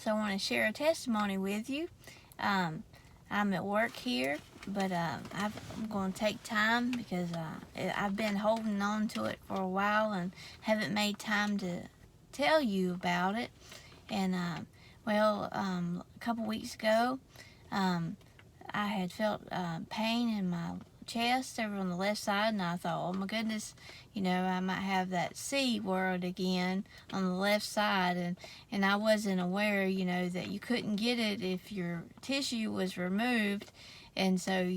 so I want to share a testimony with you. I'm at work here, but I'm going to take time because I've been holding on to it for a while and haven't made time to tell you about it. And a couple weeks ago, I had felt pain in my chest over on the left side, and I thought, oh my goodness, I might have that C word again on the left side, and I wasn't aware, that you couldn't get it if your tissue was removed, and so,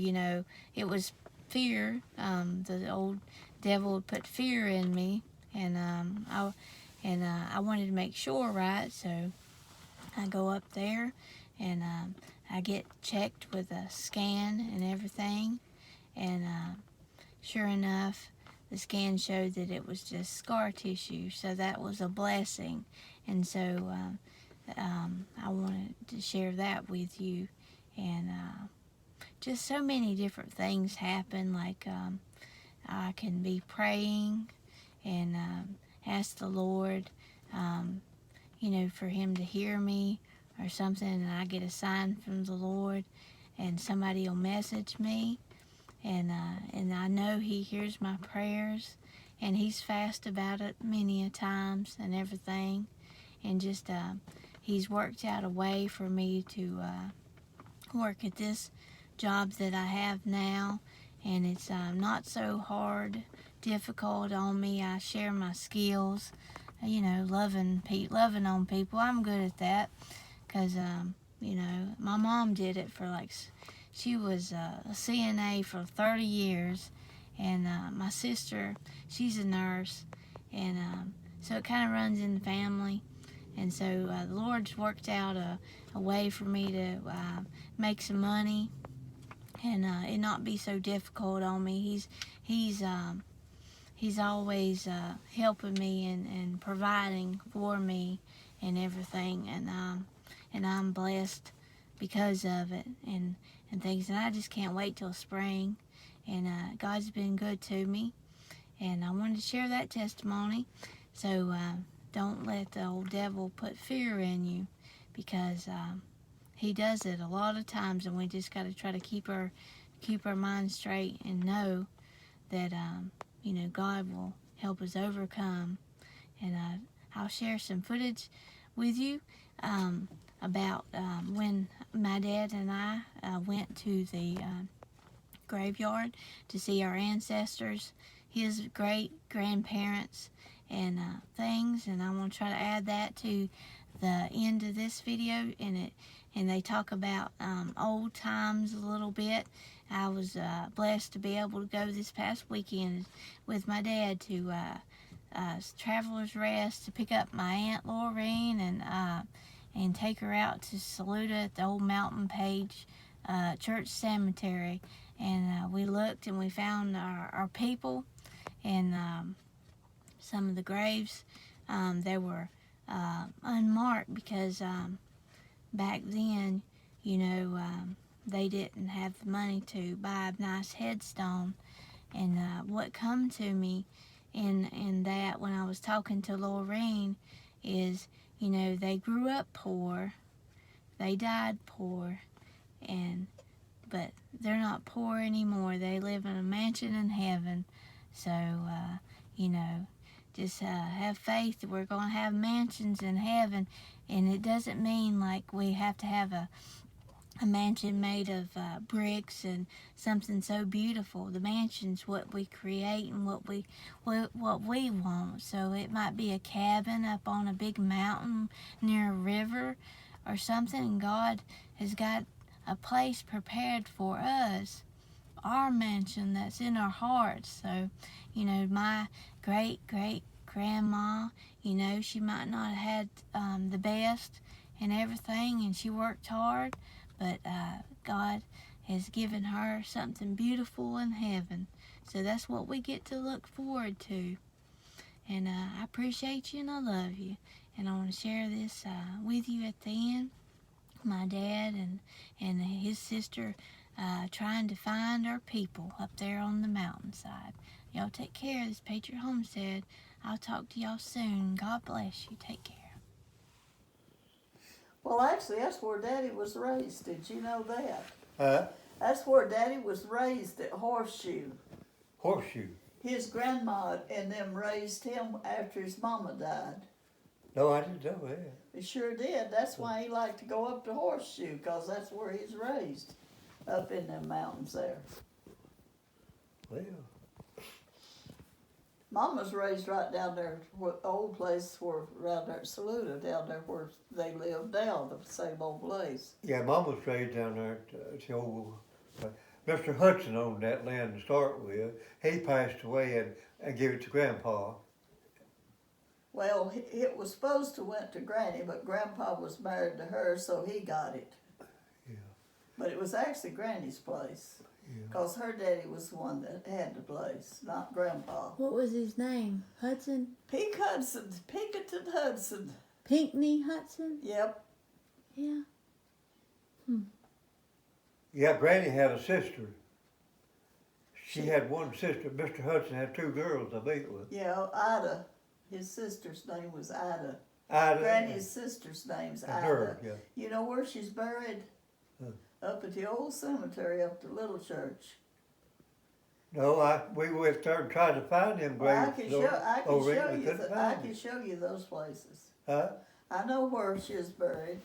it was fear. The old devil would put fear in me, and I wanted to make sure, right? So I go up there, and I get checked with a scan and everything, and sure enough, the scan showed that it was just scar tissue, so that was a blessing. And so I wanted to share that with you. And just so many different things happen, like I can be praying and ask the Lord, for Him to hear me or something, and I get a sign from the Lord, and somebody will message me, and I know He hears my prayers, and He's fast about it many a times and everything, and just He's worked out a way for me to work at this job that I have now, and it's not so hard, difficult on me. I share my skills, loving on people. I'm good at that, because my mom did it for she was a CNA for 30 years, and my sister, she's a nurse, and so it kind of runs in the family. And so the Lord's worked out a way for me to make some money and it not be so difficult on me. He's always helping me and providing for me and everything, and I'm blessed because of it and things. And I just can't wait till spring. And God's been good to me, and I wanted to share that testimony. So don't let the old devil put fear in you, because he does it a lot of times, and we just got to try to keep our mind straight and know that God will help us overcome. And I'll share some footage with you about when my dad and I went to the graveyard to see our ancestors, his great grandparents, and things. And I want to try to add that to the end of this video, and they talk about old times a little bit. I was blessed to be able to go this past weekend with my dad to Traveler's Rest to pick up my Aunt Laureen and take her out to Saluda at the old Mountain Page Church Cemetery. And we looked and we found our people, and some of the graves, they were unmarked because back then, they didn't have the money to buy a nice headstone. And what come to me in that when I was talking to Laureen is, they grew up poor, they died poor, but they're not poor anymore. They live in a mansion in heaven. So, just have faith that we're going to have mansions in heaven. And it doesn't mean like we have to have a mansion made of bricks and something so beautiful. The mansion's what we create and what we want. So it might be a cabin up on a big mountain near a river or something, and God has got a place prepared for us, our mansion that's in our hearts. So, my great grandma, she might not have had the best and everything, and she worked hard, but God has given her something beautiful in heaven. So that's what we get to look forward to. And I appreciate you and I love you. And I want to share this with you at the end. My dad and his sister trying to find our people up there on the mountainside. Y'all take care of this Patriot Homestead. I'll talk to y'all soon. God bless you. Take care. Well, actually, that's where Daddy was raised. Did you know that? Huh? That's where Daddy was raised at Horseshoe. Horseshoe. His grandma and them raised him after his mama died. No, I didn't know that. They sure did. That's why he liked to go up to Horseshoe, because that's where he's raised, up in them mountains there. Well, Mama's raised right down there, where the old place where around there at Saluda, down there where they lived now, the same old place. yeah, Mom was raised down there at the old. Mr. Hudson owned that land to start with. He passed away and gave it to Grandpa. Well, it was supposed to went to Granny, but Grandpa was married to her, so he got it. Yeah. But it was actually Granny's place, Yeah. because her daddy was the one that had the place, not Grandpa. What was his name? Hudson? Pink Hudson, Pinkerton Hudson. Pinckney Hudson? Yep. Yeah. Yeah, Granny had a sister. She had one sister. Mr. Hudson had two girls to meet with. Yeah, Ida. His sister's name was Ida. Ida. Granny's sister's name's Ida. Her, yeah. You know where she's buried? Up at the old cemetery, up the little church. No, we went there and tried to find them Well, I graves. can show you those places. Huh? I know where she is buried.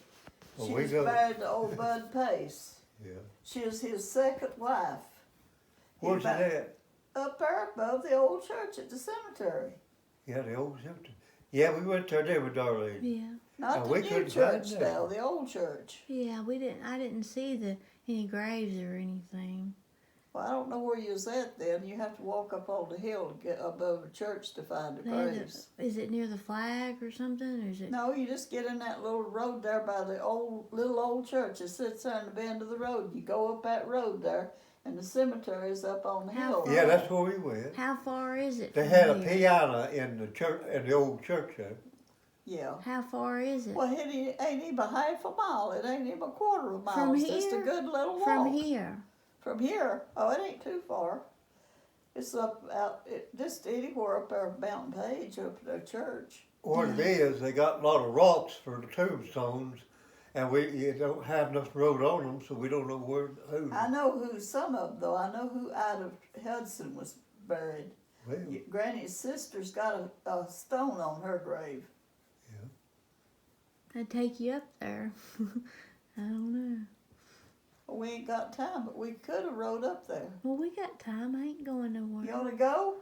Well, She we was go. married to old Bud Pace. Yeah. She was his second wife. Where's it at? Up there above the old church at the cemetery. Yeah, the old cemetery. Yeah, we went there with Darlene. Yeah. Not Oh, the we new couldn't church find now, that. the old church. Yeah, I didn't see any graves or anything. Well, I don't know where you was at then. You have to walk up on the hill to get above the church to find the They had graves. is it near the flag or something? Or is it? No, you just get in that little road there by the little old church. It sits there in the bend of the road. You go up that road there, and the cemetery is up on the How hill. far? Yeah, that's where we went. How far is it? They from had a here? piano in the church, in the old church there. Yeah. How far is it? Well, it ain't even half a mile. It ain't even a quarter of a mile. From It's just a here? good little walk. From here. From here? Oh, it ain't too far. It's up out just anywhere up there, Mountain Page, up at their church. What it is, they got a lot of rocks for the tombstones, and you don't have enough road on them, so we don't know who. I know who some of them though. I know who Ida Hudson was buried. Well, Granny's sister's got a stone on her grave. I'd take you up there. I don't know. Well, we ain't got time, but we could have rode up there. Well, we got time. I ain't going nowhere. You want to go?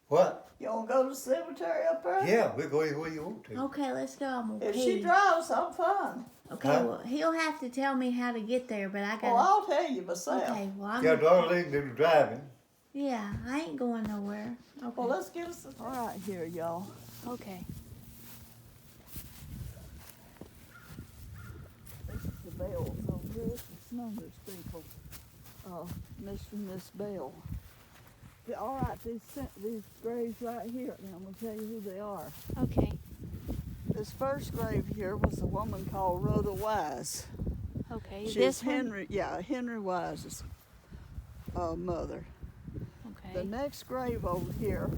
what? You want to go to the cemetery up there? Yeah, we'll go anywhere you want to. Okay, let's go. I'm gonna If pee. she drives, I'm fine. Okay, Huh? well, he'll have to tell me how to get there, but I Well, got. I'll tell you myself. Okay, well, I'm. Yeah, Darlene do the driving. Yeah, I ain't going nowhere. Okay. Well, let's get us. All right, here, y'all. Okay. This is the Bells over here. It's the Snuggers people. Mr. and Miss Bell. All right, these graves right here. Now I'm gonna tell you who they are. Okay. This first grave here was a woman called Rhoda Wise. Okay. She's This one. Henry Wise's mother. Okay. The next grave over here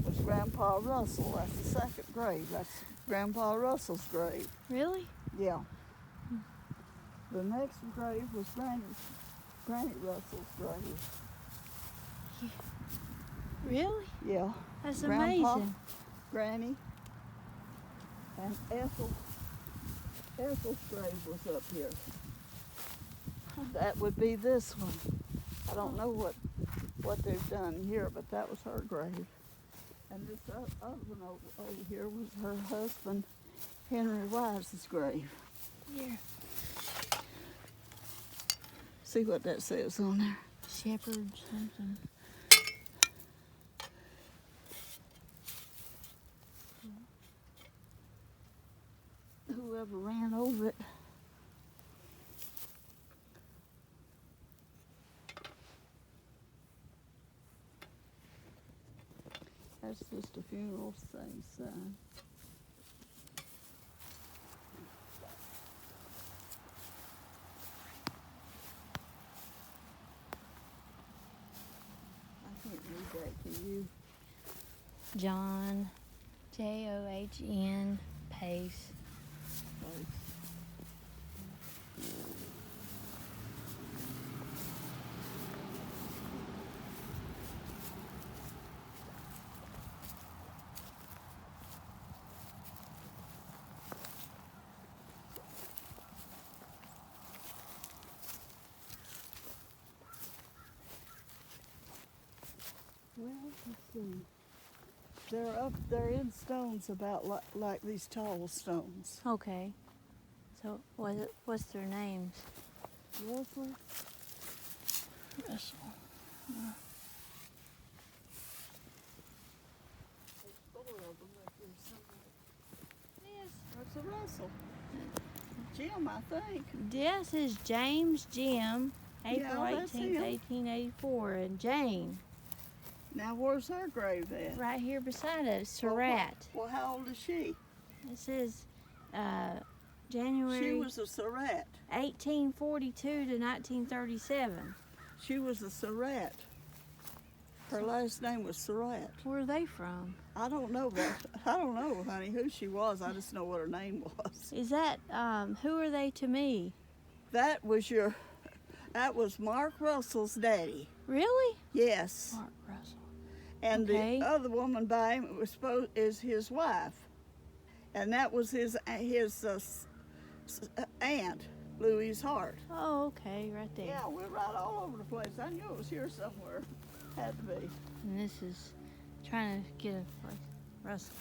was Grandpa Russell. That's the second grave. That's Grandpa Russell's grave. Really? Yeah. The next grave was Granny Russell's grave. Really? Yeah. That's Grandpa, amazing. Granny, and Ethel's grave was up here. That would be this one. I don't know what they've done here, but that was her grave. And this other one over here was her husband, Henry Wise's grave. Here. See what that says on there. Shepherd something. Whoever ran over it. That's just a funeral thing, son. I can't read that, can you? John, John, Pace. Well, let's see. They're in stones about like these tall stones. Okay. So what's their names? Russell. Russell. There's 4 of them up here somewhere. Yes, that's a Russell. Jim, I think. This is James Jim, April Yeah, that's 18th, him. 1884, and Jane, Now, where's her grave at? right here beside us, Surratt. Well, how old is she? This is January She was a Surratt. 1842 to 1937. She was a Surratt. Her last name was Surratt. Where are they from? I don't know, honey, who she was. I just know what her name was. Is that, who are they to me? That was Mark Russell's daddy. Really? Yes. Mark Russell. And Okay. the other woman by him is his wife. And that was his aunt, Louise Hart. Oh, okay, right there. Yeah, we're right all over the place. I knew it was here somewhere. Had to be. And this is trying to get a Russell.